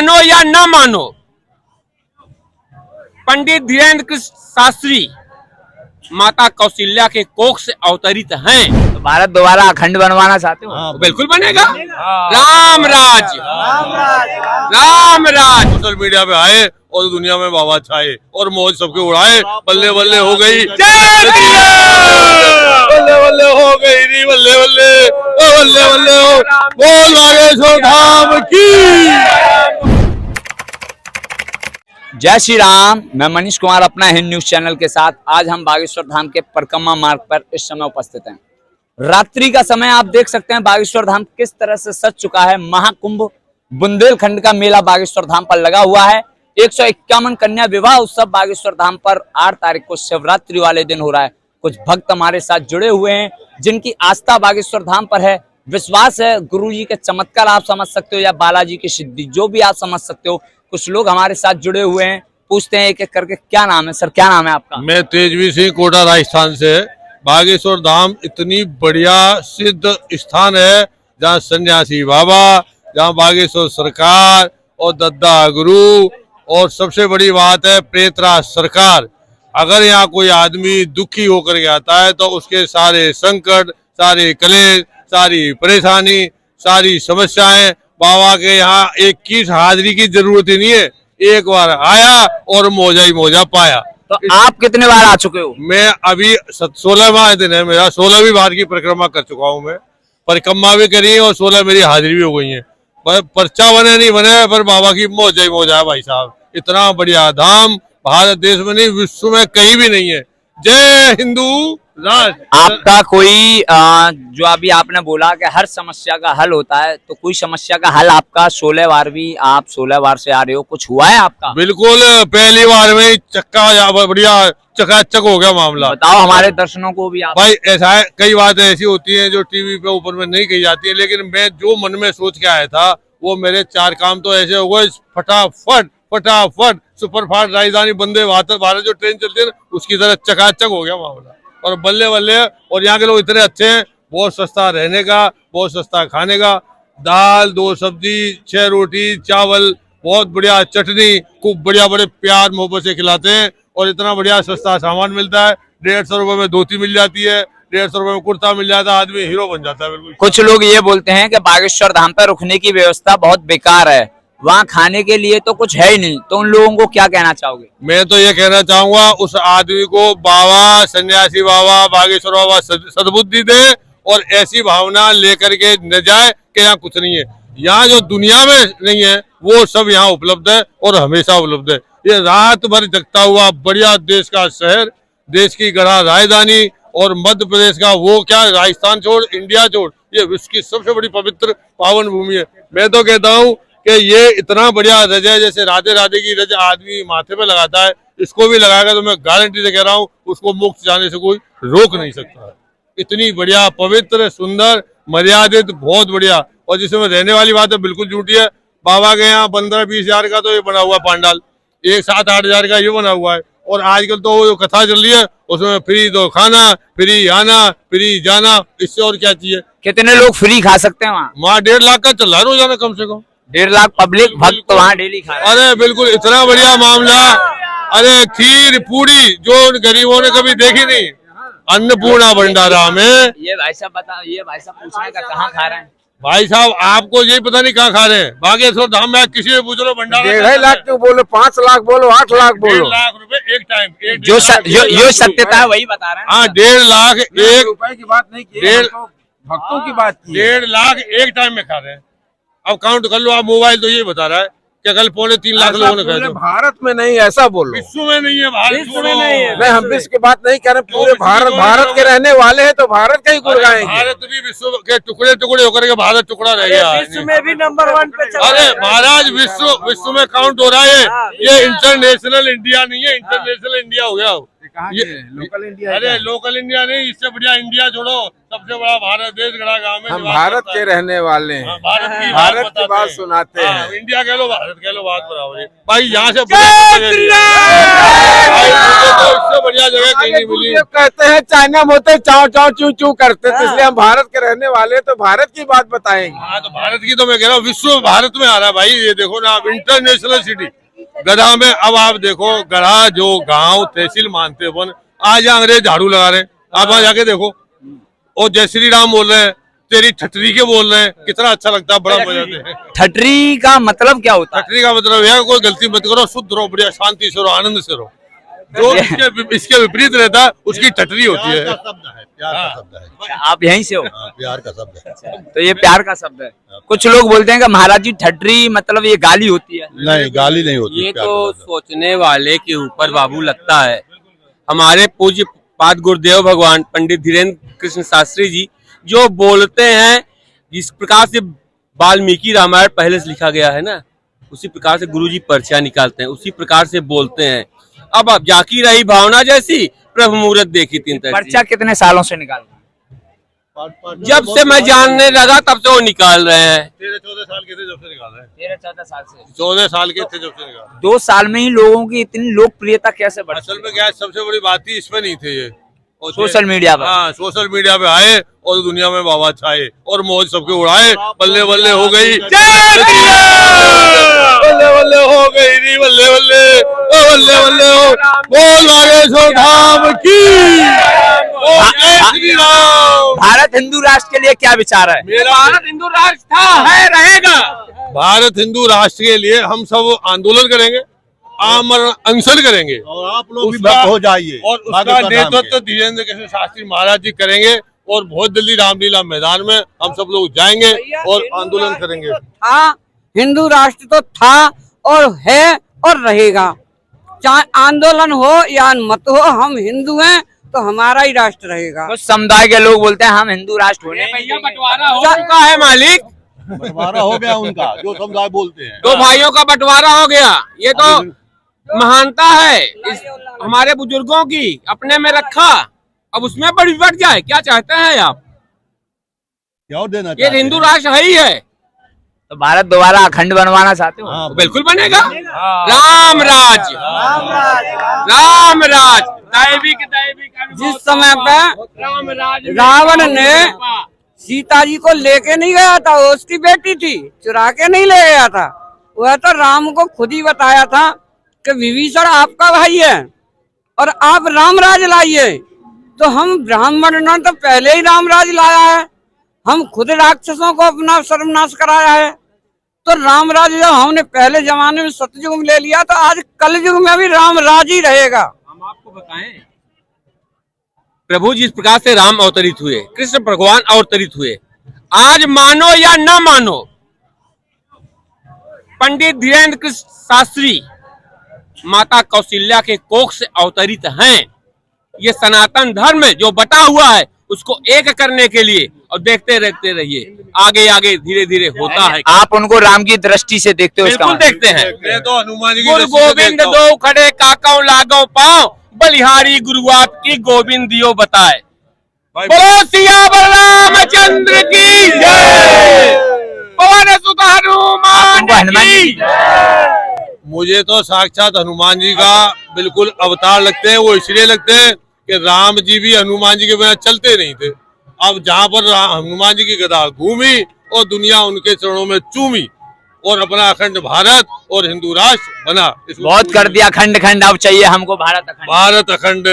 मानो या ना मानो, पंडित धीरेन्द्र कृष्ण शास्त्री माता कौशल्या के कोख से अवतरित हैं। तो भारत दोबारा अखंड बनवाना चाहते हो? हाँ, बिल्कुल बनेगा। राम राज, राम राज। सोशल मीडिया पे आए और दुनिया में बाबा छाए और मौज सबके उड़ाए। बल्ले बल्ले हो गई, बल्ले बल्ले हो गई री, बल्ले बल्ले बल्ले बल्ले हो। बोल बागेश्वर धाम की। जय श्री राम। मैं मनीष कुमार अपना हिंद न्यूज चैनल के साथ आज हम बागेश्वर धाम के परिक्रमा मार्ग पर इस समय उपस्थित हैं। रात्रि का समय आप देख सकते हैं बागेश्वर धाम किस तरह से सज चुका है। महाकुंभ बुंदेलखंड का मेला बागेश्वर धाम पर लगा हुआ है। 151 कन्या विवाह उत्सव बागेश्वर धाम पर 8 तारीख को शिवरात्रि वाले दिन हो रहा है। कुछ भक्त हमारे साथ जुड़े हुए हैं जिनकी आस्था बागेश्वर धाम पर है, विश्वास है। गुरु जी के चमत्कार आप समझ सकते हो या बालाजी की सिद्धि, जो भी आप समझ सकते हो। कुछ लोग हमारे साथ जुड़े हुए हैं, पूछते हैं एक एक करके। क्या नाम है सर, क्या नाम है आपका? मैं तेजवीर सिंह, कोटा राजस्थान से। बागेश्वर धाम इतनी बढ़िया सिद्ध स्थान है जहाँ सन्यासी बाबा, जहाँ बागेश्वर सरकार और दद्दा गुरु, और सबसे बड़ी बात है प्रेतराज सरकार। अगर यहाँ कोई आदमी दुखी होकर के आता है तो उसके सारे संकट, सारे कलेश, सारी परेशानी, सारी समस्याएं बाबा के यहाँ 21 हाजिरी की जरूरत ही नहीं है। एक बार आया और मौजा ही मौजा पाया। तो आप कितने बार आ चुके हो? मैं अभी 16वां दिन है मेरा, 16वीं बार की परिक्रमा कर चुका हूँ मैं। परिक्रमा भी करी है और 16 मेरी हाजिरी भी हो गई है। पर पर्चा बने नहीं बने, पर बाबा की मौजा ही मौजा है भाई साहब। इतना बढ़िया धाम भारत देश में नहीं, विश्व में कहीं भी नहीं है। जय हिंदू राज। आपका कोई जो अभी आपने बोला कि हर समस्या का हल होता है, तो कोई समस्या का हल आपका 16 बार भी, आप 16 बार से आ रहे हो, कुछ हुआ है आपका? बिल्कुल, पहली बार में चक्का बढ़िया चकाचक हो गया मामला। बताओ हमारे दर्शनों को भी आप। भाई ऐसा है, कई बातें ऐसी होती हैं जो टीवी पे ऊपर में नहीं कही जाती है, लेकिन मैं जो मन में सोच के आया था वो मेरे 4 काम तो ऐसे हो गए फटाफट फटाफट। सुपरफास्ट राजधानी वंदे भारत जो ट्रेन चलती है ना, उसकी तरह चकाचक हो गया मामला। और बल्ले बल्ले, और यहाँ के लोग इतने अच्छे हैं। बहुत सस्ता रहने का, बहुत सस्ता खाने का। दाल, 2 सब्जी, 6 रोटी, चावल, बहुत बढ़िया चटनी, खूब बढ़िया बड़े प्यार मोहब्बत से खिलाते हैं। और इतना बढ़िया सस्ता सामान मिलता है। 150 रुपए में धोती मिल जाती है, 150 रुपए में कुर्ता मिल जाता है, आदमी हीरो बन जाता है। बिल्कुल। कुछ लोग ये बोलते हैं कि बागेश्वर धाम पर रुकने की व्यवस्था बहुत बेकार है, वहाँ खाने के लिए तो कुछ है ही नहीं, तो उन लोगों को क्या कहना चाहोगे? मैं तो ये कहना चाहूंगा, उस आदमी को बाबा, सन्यासी बाबा, बागेश्वर बाबा सद्बुद्धि दे और ऐसी भावना लेकर के न जाए कि यहाँ कुछ नहीं है। यहाँ जो दुनिया में नहीं है वो सब यहाँ उपलब्ध है और हमेशा उपलब्ध है। ये रात भर जगता हुआ बढ़िया देश का शहर, देश की गढ़ा राजधानी, और मध्य प्रदेश का वो क्या, राजस्थान छोड़ इंडिया छोड़, ये विश्व की सबसे बड़ी पवित्र पावन भूमि है। मैं तो कहता हूँ कि ये इतना बढ़िया रज है, जैसे राधे राधे की रज आदमी माथे पे लगाता है, इसको भी लगाएगा तो मैं गारंटी से कह रहा हूँ उसको मोक्ष जाने से कोई रोक नहीं सकता। इतनी बढ़िया, पवित्र, सुंदर, मर्यादित, बहुत बढ़िया। और जिसमें रहने वाली बात है बिल्कुल झूठी है। बाबा के यहाँ 15-20 हजार का तो ये बना हुआ पांडाल, 7-8 हजार का ये बना हुआ है। और आजकल तो जो कथा चल रही है उसमें फ्री दो खाना, फ्री आना, फ्री जाना, इससे और क्या चाहिए। कितने लोग फ्री खा सकते हैं वहाँ? 1.5 लाख का चल रहा है रोजाना कम से कम। 1.5 लाख पब्लिक भक्त वहाँ डेली खा रहे हैं। अरे बिल्कुल, इतना बढ़िया मामला। अरे खीर पूरी जो गरीबों ने कभी देखी नहीं, अन्नपूर्णा भंडारा में। ये भाई साहब बता, ये भाई साहब पूछ रहे हैं कहाँ खा रहे हैं? भाई साहब आपको यही पता नहीं कहाँ खा रहे हैं। बागेश्वर धाम में किसी से पूछ लो, भंडारा 1.5 लाख क्यों बोलो, 5 लाख बोलो, 8 लाख बोलो। 1.5 लाख रुपए एक टाइम, जो सत्यता है वही बता रहे हैं। हाँ, 1.5 लाख एक रुपए की बात नहीं की, भक्तों की बात की। 1.5 लाख एक टाइम में खा रहे हैं। अब काउंट कर लो आप, मोबाइल तो ये बता रहा है कि कल 2.25 लाख लोगों ने खाया। भारत में नहीं, ऐसा बोलो। विश्व में नहीं है, भारत में नहीं है। नहीं, हम विश्व की बात नहीं कर रहे, पूरे भारत के रहने वाले हैं तो भारत का ही गुण गाएंगे। भारत भी विश्व के टुकड़े टुकड़े होकर के भारत टुकड़ा रह गया। विश्व में भी नंबर 1 पे चल। अरे महाराज, विश्व में काउंट हो रहा है। ये इंटरनेशनल इंडिया नहीं है, इंटरनेशनल इंडिया हो गया। लोकल इंडिया अरे लोकल इंडिया नहीं, इससे बढ़िया इंडिया छोड़ो, सबसे बड़ा भारत देश गड़ा गाँव में। हम भारत के रहने वाले हैं, भारत की बात सुनाते हैं। इंडिया कह लो, भारत कह लो, बात बराबर है भाई। यहाँ से इससे बढ़िया जगह कहीं नहीं मिली। कहते हैं चाइना में होते चाव चाव चू चू करते, तो इसलिए हम भारत के रहने वाले हैं, तो भारत की बात बताएंगे। हाँ, तो भारत की तो मैं कह रहा हूँ, विश्व भारत में आ रहा है भाई। ये देखो ना, आप इंटरनेशनल सिटी गधा में, अब आप देखो गधा जो गांव तहसील मानते अपन, आज अंग्रेज झाड़ू लगा रहे हैं। आप वहां जाके देखो, और जय श्री राम बोल रहे हैं, तेरी ठटरी के बोल रहे हैं, कितना अच्छा लगता है, बड़ा मजा आता है। ठटरी का मतलब क्या होता है? ठटरी का मतलब है कोई गलती मत करो, शुद्ध रहो, बढ़िया शांति से रहो, आनंद से रहो। जो इसके विपरीत रहता है उसकी ठटरी होती है। प्यार का शब्द है। आप यहीं से हो? प्यार का शब्द है। तो ये प्यार का शब्द है। कुछ लोग बोलते हैं कि महाराज जी ठटरी मतलब ये गाली होती है। नहीं, गाली नहीं होती। ये तो सोचने वाले के ऊपर बाबू लगता है। हमारे पूज्य पाद गुरुदेव भगवान पंडित धीरेन्द्र कृष्ण शास्त्री जी जो बोलते हैं, जिस प्रकार से वाल्मीकि रामायण पहले से लिखा गया है ना, उसी प्रकार से गुरुजी पर्चा निकालते हैं, उसी प्रकार से बोलते हैं। अब जाकी रही भावना जैसी, प्रभु मुहूर्त देखी तीन तरह। पर्चा कितने सालों से निकाल रहे हैं? जब से मैं जानने लगा तब से वो निकाल रहे हैं। 13-14 साल के थे जब से निकाल रहे हैं। 13-14 साल से। 14 साल के थे जब से निकाल। 2 साल में ही लोगों की इतनी लोकप्रियता कैसे बढ़ी? असल में क्या है, सबसे बड़ी बात ही इसमें नहीं थे ये, सोशल मीडिया पर। हाँ, सोशल मीडिया पे आए और दुनिया में बाबा छाए और मौज सबके उड़ाए। बल्ले बल्ले हो गई, बल्ले बल्ले हो गई री, बल्ले बल्ले, बल्ले बल्ले हो, बोल बागेश्वर धाम की, जय श्री राम। भारत हिंदू राष्ट्र के लिए क्या विचार है? मेरा भारत हिंदू राष्ट्र था, है, रहेगा। भारत हिंदू राष्ट्र के लिए हम सब आंदोलन करेंगे, आमरण अनशन करेंगे, और आप लोग भी भक्त हो जाइए। और उसका नेतृत्व धीरेन्द्र कृष्ण शास्त्री महाराज जी करेंगे। और बहुत जल्दी रामलीला मैदान में हम सब लोग जाएंगे और आंदोलन करेंगे। था, हिंदू राष्ट्र तो था और है और रहेगा, चाहे आंदोलन हो या मत हो, हम हिंदू हैं तो हमारा ही राष्ट्र रहेगा। कुछ समुदाय के लोग बोलते हैं हम हिंदू राष्ट्र होने भैया बंटवारा हो चुका है मालिक, बंटवारा हो गया उनका, जो समुदाय बोलते हैं। 2 भाइयों का बंटवारा हो गया। ये तो महानता है हमारे बुजुर्गों की, अपने में रखा, अब उसमें बढ़ जाए। क्या चाहते हैं आप? क्या और देना ये चाहते हैं? हिंदू राष्ट्र है ही है, तो भारत दोबारा अखंड बनवाना चाहते हो? हाँ, बिल्कुल बनेगा। राम राज, राम राज, दैविक जिस समय पे राम राज रावण ने सीता जी को लेके नहीं गया था, वो उसकी बेटी थी, चुरा के नहीं ले गया था। वह तो राम को खुद ही बताया था कि विभीषण आपका भाई है और आप राम राज लाइए। तो हम ब्राह्मण ने तो पहले ही राम राज लाया है, हम खुद राक्षसों को अपना सर्वनाश कराया है। तो राम राज जब हमने पहले जमाने में सतयुग में ले लिया, तो आज कलयुग में भी राम राज ही रहेगा। हम आपको बताएं, प्रभु जिस प्रकार से राम अवतरित हुए, कृष्ण भगवान अवतरित हुए, आज मानो या न मानो, पंडित धीरेन्द्र कृष्ण शास्त्री माता कौशल्या के कोख से अवतरित हैं। ये सनातन धर्म में जो बटा हुआ है उसको एक करने के लिए, और देखते रहते रहिए, आगे आगे धीरे धीरे होता है। आप उनको राम की दृष्टि से देखते हो? बिल्कुल देखते हैं। मैं तो हनुमान जी की गुरु दृष्टि से गोविंद देखता हूँ। दो खड़े काकाओ लागो पाओ, बलिहारी गुरुआत की गोविंद दियो बताए। बोलो सियावर रामचंद्र की जय, पवन सुत हनुमान की जय। मुझे तो साक्षात हनुमान जी का बिल्कुल अवतार लगते हैं। वो इसलिए लगते हैं कि राम जी भी हनुमान जी के बिना चलते नहीं थे। अब जहाँ पर हनुमान जी की गदा घूमी और दुनिया उनके चरणों में चूमी, और अपना अखंड भारत और हिंदू राष्ट्र बना। बहुत कर दिया खंड खंड, अब चाहिए हमको भारत अखंड। भारत अखंड,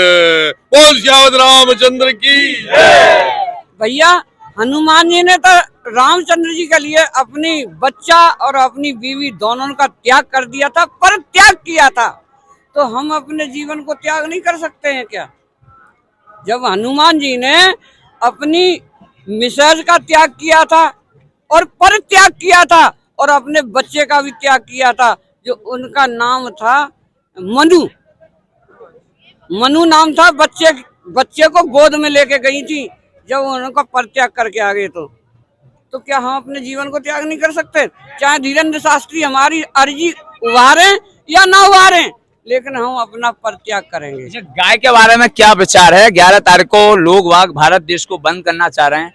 बोल सियावर रामचंद्र की जय। भैया हनुमान जी ने तो रामचंद्र जी के लिए अपनी बच्चा और अपनी बीवी दोनों का त्याग कर दिया था, पर त्याग किया था। तो हम अपने जीवन को त्याग नहीं कर सकते हैं क्या? जब हनुमान जी ने अपनी मिसेज का त्याग किया था और पर त्याग किया था, और अपने बच्चे का भी त्याग किया था, जो उनका नाम था मनु। मनु नाम था, बच्चे को गोद में लेके गई थी जब उनको परित्याग करके आ गए। तो क्या हम अपने जीवन को त्याग नहीं कर सकते? चाहे धीरेन्द्र शास्त्री हमारी अर्जी उभारे या ना उभारे, लेकिन हम अपना परित्याग करेंगे। अच्छा, गाय के बारे में क्या विचार है? 11 तारीख को लोग वाग भारत देश को बंद करना चाह रहे हैं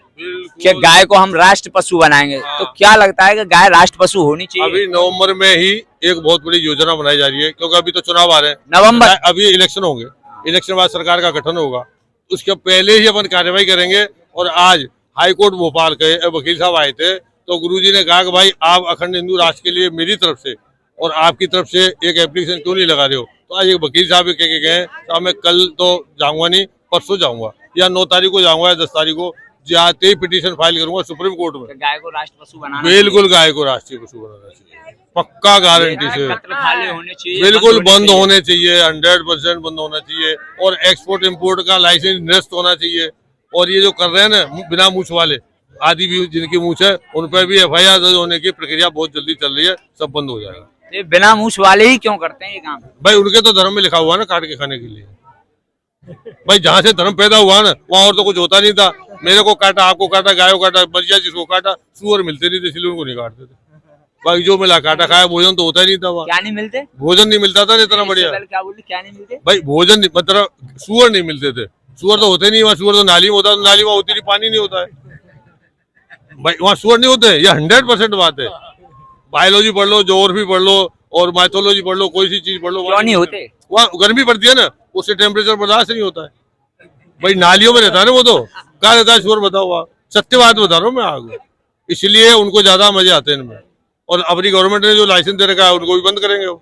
कि गाय को हम राष्ट्र पशु बनाएंगे, तो क्या लगता है कि गाय राष्ट्र पशु होनी चाहिए? अभी नवंबर में ही एक बहुत बड़ी योजना बनाई जा रही है, क्योंकि अभी तो चुनाव आ रहे हैं। नवंबर अभी इलेक्शन होंगे, इलेक्शन बाद सरकार का गठन होगा, उसके पहले ही अपन कार्रवाई करेंगे। और आज हाई कोर्ट भोपाल के वकील साहब आए थे, तो गुरुजी ने कहा कि भाई आप अखंड हिंदू राष्ट्र के लिए मेरी तरफ से और आपकी तरफ से एक एप्लीकेशन क्यों नहीं लगा रहे हो? तो आज एक वकील साहब कह के गए, तो मैं कल तो जाऊंगा नहीं, परसों जाऊंगा या 9 तारीख को जाऊंगा या 10 तारीख को, जाते ही पिटीशन फाइल करूंगा सुप्रीम कोर्ट में। गाय को राष्ट्र पशु बनाना बिल्कुल गाय को राष्ट्रीय पशु बनाना चाहिए, पक्का गारंटी से। कत्ल खाले होने चाहिए, बिल्कुल बंद होने चाहिए, 100% बंद होना चाहिए। और एक्सपोर्ट इम्पोर्ट का लाइसेंस निरस्त होना चाहिए। और ये जो कर रहे हैं ना बिना मूछ वाले, आदि भी जिनकी मूछ है, उन पर भी FIR दर्ज होने की प्रक्रिया बहुत जल्दी चल रही है, सब बंद हो जाएगा। ये बिना मूछ वाले ही क्यों करते हैं ये काम? भाई उनके तो धर्म में लिखा हुआ ना काट के खाने के लिए। भाई जहाँ से धर्म पैदा हुआ ना वहाँ और तो कुछ होता नहीं था। मेरे को काटा, आपको काटा, गाय को काटा, बचिया जिसको काटा, सुअर मिलते नहीं थे इसलिए उनको नहीं काटते थे। बाकी जो मिला काटा खाया, भोजन तो होता ही नहीं था वहाँ। क्या नहीं मिलते? भोजन नहीं मिलता था इतना बढ़िया। क्या बोले, क्या नहीं मिलते? भाई भोजन मतलब सुअर नहीं मिलते थे, सुअर तो होते नहीं वहाँ। सुअर तो नाली में होता, नाली वहाँ होती नहीं, पानी नहीं होता है भाई, वहाँ सुअर नहीं होते। ये 100% बात है। बायोलॉजी पढ़ लो, ज्योग्राफी पढ़ लो और माइथोलॉजी पढ़ लो, कोई सी चीज पढ़ लो, क्यों नहीं होते? वहाँ गर्मी पड़ती है ना, उससे टेम्परेचर बर्दाश्त नहीं होता है। भाई नालियों में रहता है ना वो, तो कहाँ रहता है सुअर? बताओ आप, सत्य बात बता रहा हूँ मैं आपको। इसलिए उनको ज्यादा मजे आते हैं इनमें। और अपनी गवर्नमेंट ने जो लाइसेंस दे रखा है उनको भी बंद करेंगे वो।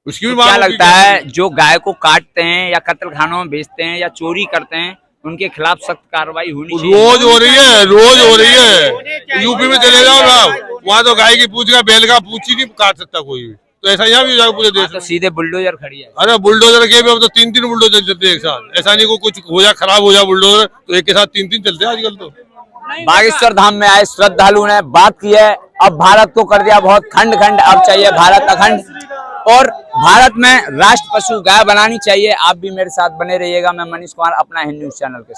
उसकी भी क्या लगता है जो गाय को काटते हैं या कत्ल खानों में बेचते हैं या चोरी करते हैं, उनके खिलाफ सख्त कार्रवाई होनी चाहिए? रोज हो रही है, रोज हो रही है। यूपी में चले जाओ ना, वहाँ तो गाय की पूंछ का, बैल का पूंछ ही नहीं काट सकता कोई भी। तो ऐसा यहाँ भी हो जाएगा पूरे देश में। सीधे बुलडोजर खड़ी है। अरे बुलडोजर के भी अब तो 3-3 बुलडोजर चलते हैं एक साथ। ऐसा नहीं को कुछ हो जाए, खराब हो जाए बुलडोजर, तो एक के साथ 3-3 चलते हैं आजकल। तो बागेश्वर धाम में आए श्रद्धालु ने बात की है, अब भारत को कर दिया बहुत खंड खंड, अब चाहिए भारत अखंड और भारत में राष्ट्र पशु गाय बनानी चाहिए। आप भी मेरे साथ बने रहिएगा। मैं मनीष कुमार, अपना हिंद न्यूज चैनल के साथ।